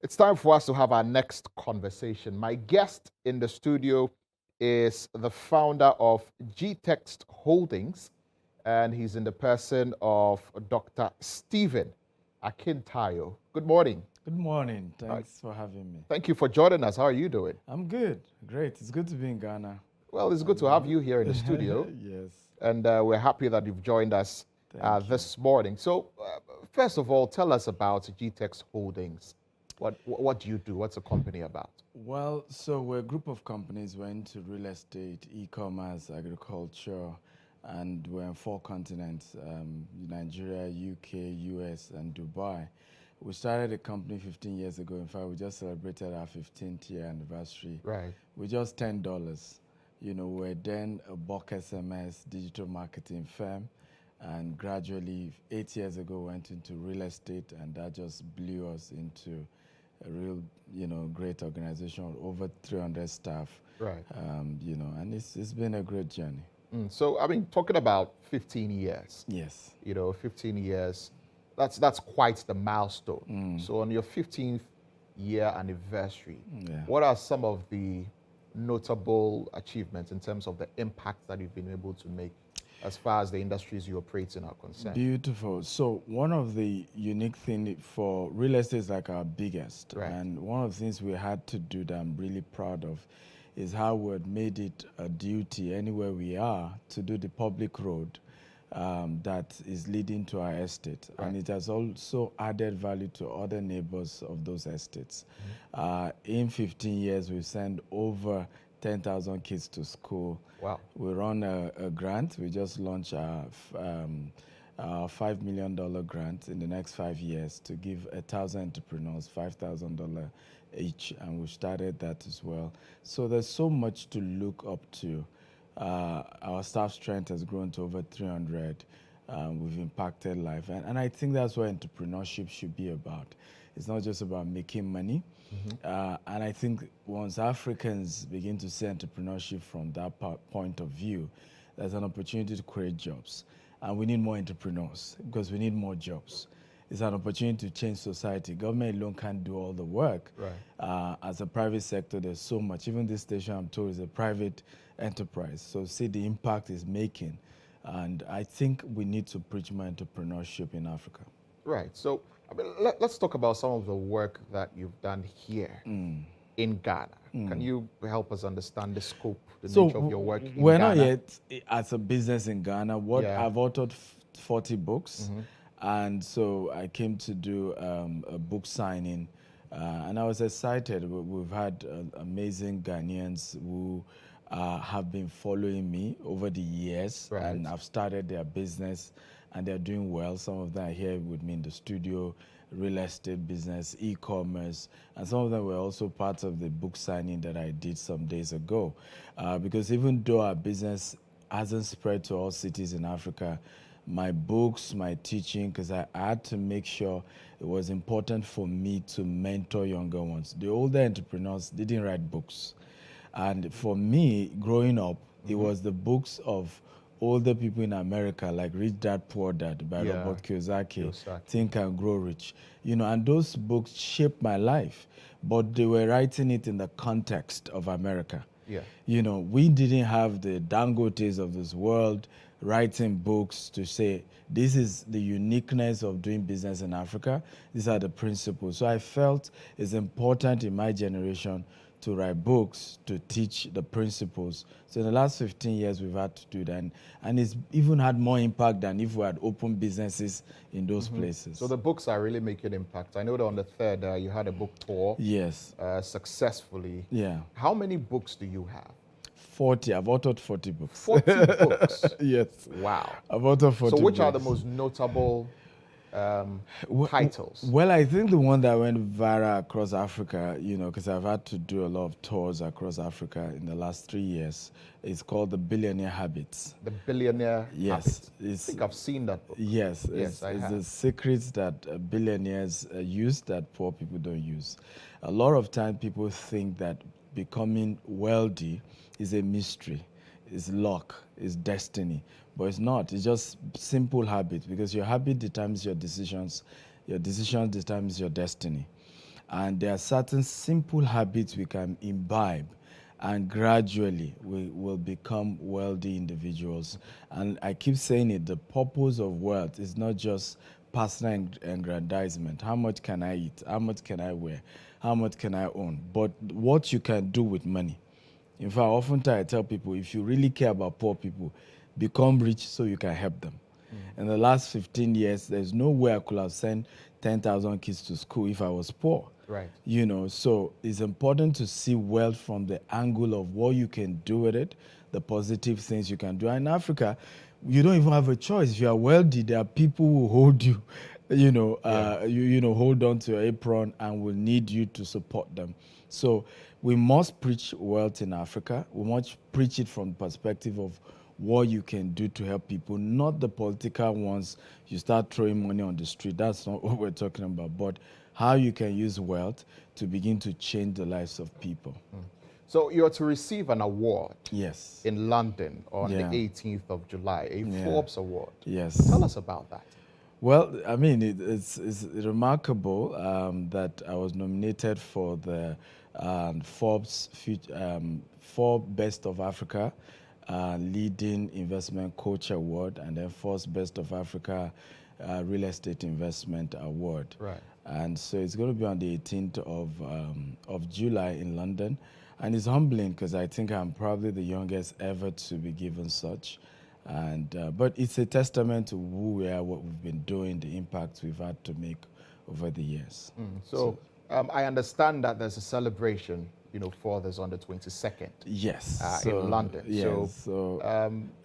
It's time for us to have our next conversation. My guest in the studio is the founder of GText Holdings, and he's in the person of Dr. Stephen Akintayo. Good morning. Good morning. Uh, Thanks for having me. Thank you for joining us. How are you doing? I'm good. Great. It's good to be in Ghana. Well, it's good to have you here in the studio, Yes. and we're happy that you've joined us Thank you. this morning. So, first of all, tell us about GText Holdings. What do you do? What's the company about? Well, so we're a group of companies. We're into real estate, e-commerce, agriculture, and we're in 4 continents, Nigeria, UK, US, and Dubai. We started the company 15 years ago. In fact, we just celebrated our 15th year anniversary. Right. With just $10. We're then a bulk SMS digital marketing firm. And gradually, 8 years ago, went into real estate, and that just blew us into a real, great organization with over 300 staff. Right. And it's been a great journey. So, I mean, talking about 15 years. Yes. 15 years, that's quite the milestone. So, on your 15th year anniversary, what are some of the notable achievements in terms of the impact that you've been able to make as far as the industries you operate in are concerned? Beautiful. So one of the unique things for real estate is like our biggest. Right. And one of the things we had to do that I'm really proud of is how we had made it a duty anywhere we are to do the public road that is leading to our estate. Right. And it has also added value to other neighbors of those estates. In 15 years, we've sent over 10,000 kids to school. Wow. We run a grant. We just launched our $5 million grant in the next 5 years to give 1,000 entrepreneurs $5,000 each, and we started that as well. So there's so much to look up to. Our staff strength has grown to over 300. We've impacted life, and I think that's what entrepreneurship should be about. It's not just about making money. And I think once Africans begin to see entrepreneurship from that point of view, there's an opportunity to create jobs. And we need more entrepreneurs because we need more jobs. It's an opportunity to change society. Government alone can't do all the work. Right. As a private sector, there's so much. Even this station, I'm told, is a private enterprise. So see the impact it's making. And I think we need to preach more entrepreneurship in Africa. Right. So, I mean, let's talk about some of the work that you've done here in Ghana. Can you help us understand the scope, the nature of your work in Ghana? We're not yet as a business in Ghana. I've authored 40 books. And so I came to do a book signing. And I was excited. We've had amazing Ghanaians who have been following me over the years. Right. And I've started their business, and they're doing well. Some of them are here with me in the studio, real estate business, e-commerce, and some of them were also part of the book signing that I did some days ago. Because even though our business hasn't spread to all cities in Africa, my books, my teaching, because I had to make sure it was important for me to mentor younger ones. The older entrepreneurs didn't write books. And for me, growing up, it was the books of older people in America, like Rich Dad, Poor Dad by Robert Kiyosaki, Think and Grow Rich. And those books shaped my life, but they were writing it in the context of America. Yeah. We didn't have the Dangotes of this world writing books to say, this is the uniqueness of doing business in Africa. These are the principles. So I felt it's important in my generation to write books to teach the principles. So in the last 15 years, we've had to do that. And it's even had more impact than if we had opened businesses in those places. So the books are really making impact. I know that on the 3rd, you had a book tour. Yes. Successfully. Yeah. How many books do you have? 40. I've authored 40 books. 40 books? Yes. Wow. I've authored 40 So which books. are the most notable titles? Well, I think the one that went viral across Africa, because I've had to do a lot of tours across Africa in the last 3 years, is called The Billionaire Habits. The Billionaire Habits. I think I've seen that book. Yes, it's the secrets that billionaires use that poor people don't use. A lot of times people think that becoming wealthy is a mystery, is luck, is destiny. But it's not. It's just simple habits, because your habit determines your decisions determines your destiny. And there are certain simple habits we can imbibe, and gradually we will become wealthy individuals. And I keep saying it, the purpose of wealth is not just personal aggrandizement. How much can I eat? How much can I wear? How much can I own? But what you can do with money. In fact, oftentimes I tell people, if you really care about poor people, become rich so you can help them. In the last 15 years, there's no way I could have sent 10,000 kids to school if I was poor. Right. You know, so it's important to see wealth from the angle of what you can do with it, the positive things you can do. And in Africa, you don't even have a choice. If you are wealthy, there are people who hold you, hold on to your apron and will need you to support them. So we must preach wealth in Africa. We must preach it from the perspective of what you can do to help people, not the political ones. You start throwing money on the street. That's not what we're talking about, but how you can use wealth to begin to change the lives of people. So you're to receive an award. Yes. In London on the 18th of July, a Forbes Award. Yes. Tell us about that. Well, I mean, it's remarkable that I was nominated for the Forbes Best of Africa Leading Investment Coach Award, and then Forbes Best of Africa Real Estate Investment Award. Right. And so it's going to be on the 18th of July in London. And it's humbling because I think I'm probably the youngest ever to be given such. And but it's a testament to who we are, what we've been doing, the impact we've had to make over the years. So I understand that there's a celebration, for this on the 22nd. Yes. In London. Yes,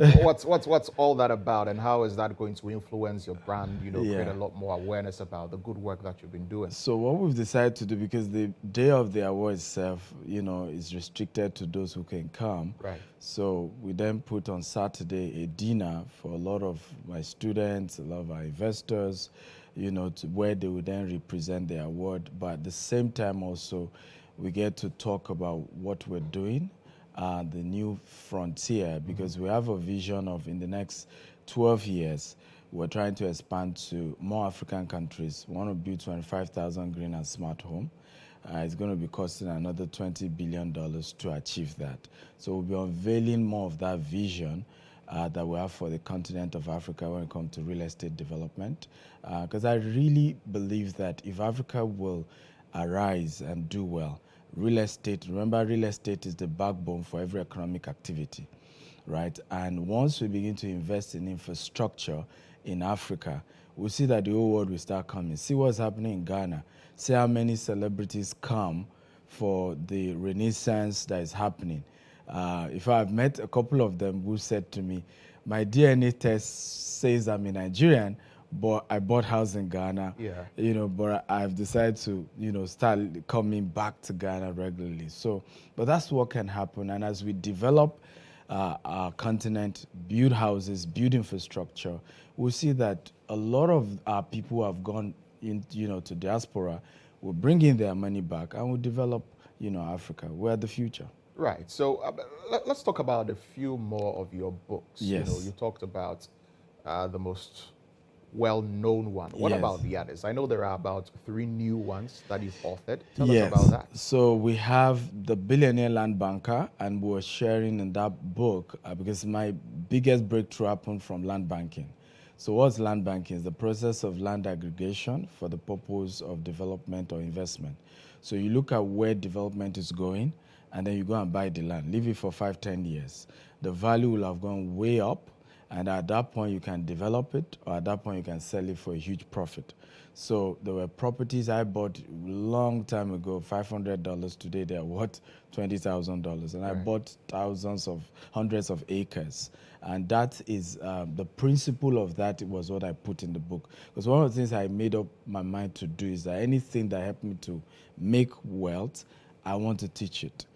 what's all that about, and how is that going to influence your brand? Create a lot more awareness about the good work that you've been doing. So what we've decided to do, because the day of the award itself, is restricted to those who can come. Right. So we then put on Saturday a dinner for a lot of my students, a lot of our investors, where they would then represent the award. But at the same time also, we get to talk about what we're doing, the new frontier, because we have a vision of, in the next 12 years, we're trying to expand to more African countries. We want to build 25,000 green and smart home. It's going to be costing another $20 billion to achieve that. So we'll be unveiling more of that vision that we have for the continent of Africa when it comes to real estate development. Because I really believe that if Africa will arise and do well, real estate, remember, real estate is the backbone for every economic activity, right? And once we begin to invest in infrastructure in Africa, we'll see that the whole world will start coming. See what's happening in Ghana. See how many celebrities come for the renaissance that is happening. If I've met a couple of them who said to me, my DNA test says I'm a Nigerian, but I bought house in Ghana, but I've decided to, start coming back to Ghana regularly. So, but that's what can happen. And as we develop our continent, build houses, build infrastructure, we'll see that a lot of our people who have gone in, to diaspora will bring in their money back and will develop, Africa. We're the future. Right. So let's talk about a few more of your books. Yes. You talked about the most well-known one. What about the others? I know there are about 3 new ones that you've authored. Tell us about that. So we have The Billionaire Land Banker, and we're sharing in that book because my biggest breakthrough happened from land banking. So what's land banking? It's the process of land aggregation for the purpose of development or investment. So you look at where development is going, and then you go and buy the land, leave it for 5-10 years. The value will have gone way up, and at that point you can develop it, or at that point you can sell it for a huge profit. So there were properties I bought a long time ago, $500. Today they're worth $20,000, and I bought hundreds of acres. And that is the principle of that was what I put in the book. Because one of the things I made up my mind to do is that anything that helped me to make wealth, I want to teach it.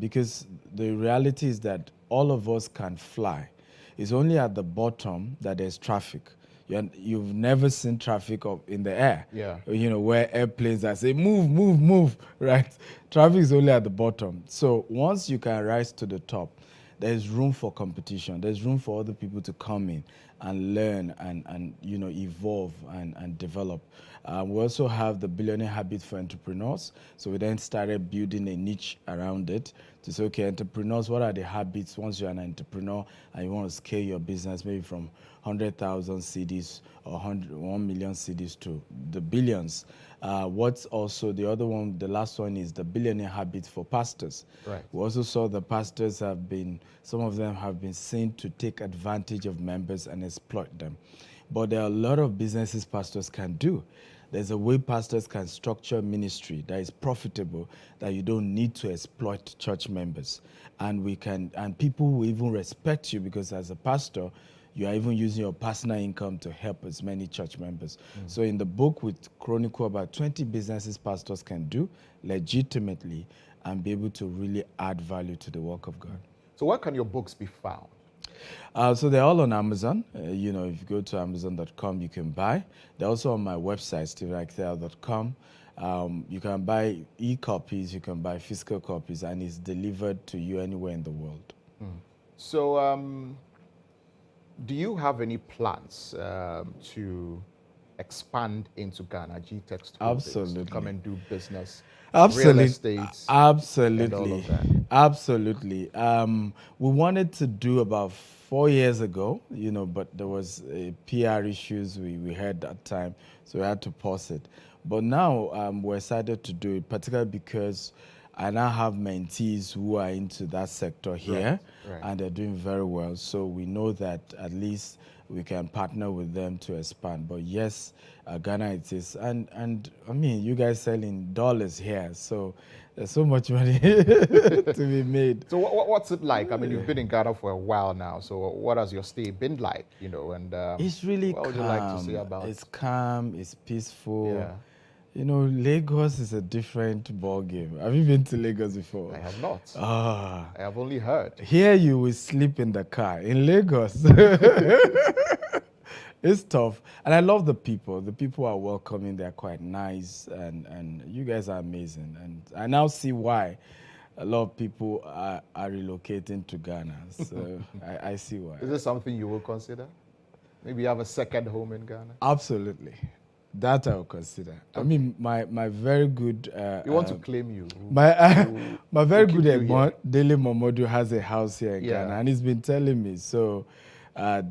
Because the reality is that all of us can fly. It's only at the bottom that there's traffic. You've never seen traffic up in the air. Yeah. Where airplanes are saying, move, move, move, right? Traffic is only at the bottom. So once you can rise to the top, there's room for competition. There's room for other people to come in and learn and evolve and develop. We also have the Billionaire Habit for Entrepreneurs. So we then started building a niche around it to say, okay, entrepreneurs, what are the habits once you're an entrepreneur and you want to scale your business maybe from 100,000 CDs or 1 million CDs to the billions. What's also the other one, the last one is the Billionaire Habit for Pastors. Right. We also saw the pastors have been, some of them have been seen to take advantage of members and exploit them. But there are a lot of businesses pastors can do. There's a way pastors can structure ministry that is profitable, that you don't need to exploit church members. And people will even respect you because as a pastor, you are even using your personal income to help as many church members. So in the book, we chronicle about 20 businesses pastors can do legitimately and be able to really add value to the work of God. So where can your books be found? So they're all on Amazon. If you go to Amazon.com, you can buy. They're also on my website, StephenAkintayo.com. You can buy e-copies, you can buy physical copies, and it's delivered to you anywhere in the world. So do you have any plans to expand into Ghana, GTEX? Absolutely. Come and do business? Absolutely. Real estate, absolutely. and all of that. Absolutely. We wanted to do about 4 years ago, but there was PR issues we had that time, so we had to pause it. But now we're excited to do it, particularly because I now have mentees who are into that sector here, right. and they're doing very well. So we know that at least we can partner with them to expand. But yes, Ghana it is. And I mean, you guys selling dollars here, so there's so much money to be made. So what's it like? I mean, you've been in Ghana for a while now. So what has your stay been like, And it's really what would calm. you like to say about it? It's calm, it's peaceful. Yeah. Lagos is a different ball game. Have you been to Lagos before? I have not. Ah. I have only heard. Here you will sleep in the car. In Lagos, it's tough. And I love the people. The people are welcoming. They're quite nice. And you guys are amazing. And I now see why a lot of people are relocating to Ghana. So I see why. Is this something you will consider? Maybe you have a second home in Ghana? Absolutely. That I will consider. I mean, my very good... we want to claim you. My very good Egbon, Dele Momodu, has a house here in Ghana, and he's been telling me. So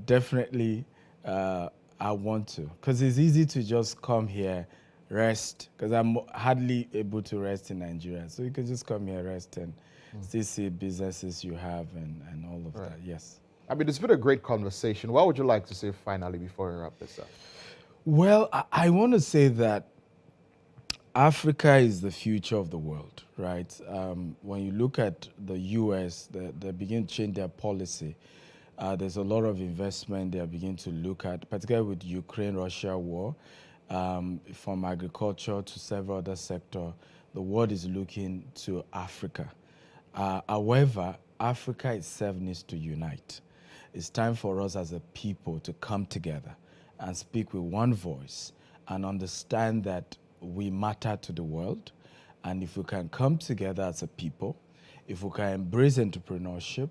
definitely I want to. Because it's easy to just come here, rest, because I'm hardly able to rest in Nigeria. So you can just come here, rest, and still see businesses you have and all of that. Yes. I mean, it's been a great conversation. What would you like to say finally before we wrap this up? Well, I want to say that Africa is the future of the world, right? When you look at the U.S., they begin to change their policy. There's a lot of investment they are beginning to look at, particularly with Ukraine-Russia war, from agriculture to several other sectors. The world is looking to Africa. However, Africa itself needs to unite. It's time for us as a people to come together and speak with one voice and understand that we matter to the world. And if we can come together as a people, if we can embrace entrepreneurship,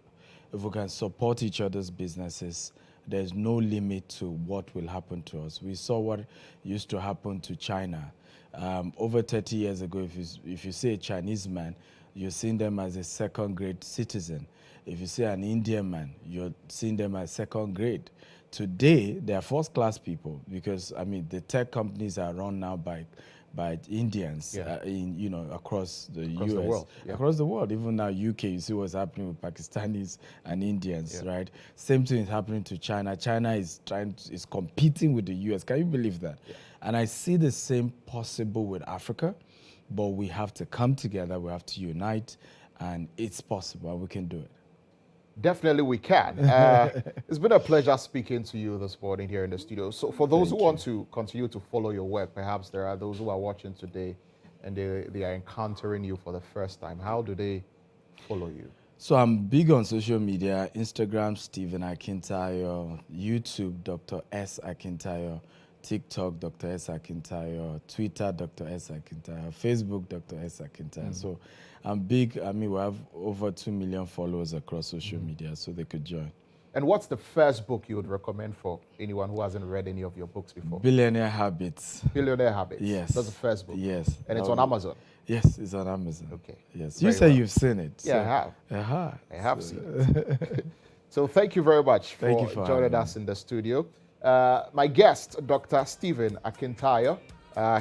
if we can support each other's businesses, there's no limit to what will happen to us. We saw what used to happen to China. Over 30 years ago, if you see a Chinese man, you're seeing them as a second-grade citizen. If you see an Indian man, you're seeing them as second grade. Today, they are first-class people because, I mean, the tech companies are run now by Indians across the US, the world. Across the world. Even now, UK, you see what's happening with Pakistanis and Indians, right? Same thing is happening to China. China is competing with the US. Can you believe that? Yeah. And I see the same possible with Africa, but we have to come together, we have to unite, and it's possible, and we can do it. Definitely we can. It's been a pleasure speaking to you this morning here in the studio. So for those who want to continue to follow your work, perhaps there are those who are watching today and they are encountering you for the first time. How do they follow you? So I'm big on social media, Instagram, Stephen Akintayo, YouTube, Dr. S. Akintayo, TikTok, Dr. S. Akintayo, Twitter, Dr. S. Akintayo, Facebook, Dr. S. Akintayo. So I'm big. I mean, we have over 2 million followers across social media, so they could join. And what's the first book you would recommend for anyone who hasn't read any of your books before? Billionaire Habits. Billionaire Habits. Yes. That's the first book. Yes. And it's on Amazon. Yes, it's on Amazon. Okay. Yes. Very You say well. you've seen it. Yeah, so. I have. I have So- seen it. So thank you very much Thank for you for joining having us in the studio. My guest, Dr. Stephen Akintayo.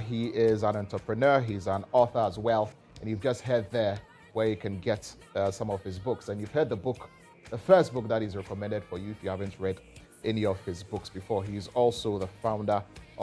He is an entrepreneur. He's an author as well. And you've just heard there where you can get some of his books. And you've heard the first book that is recommended for you if you haven't read any of his books before. He's also the founder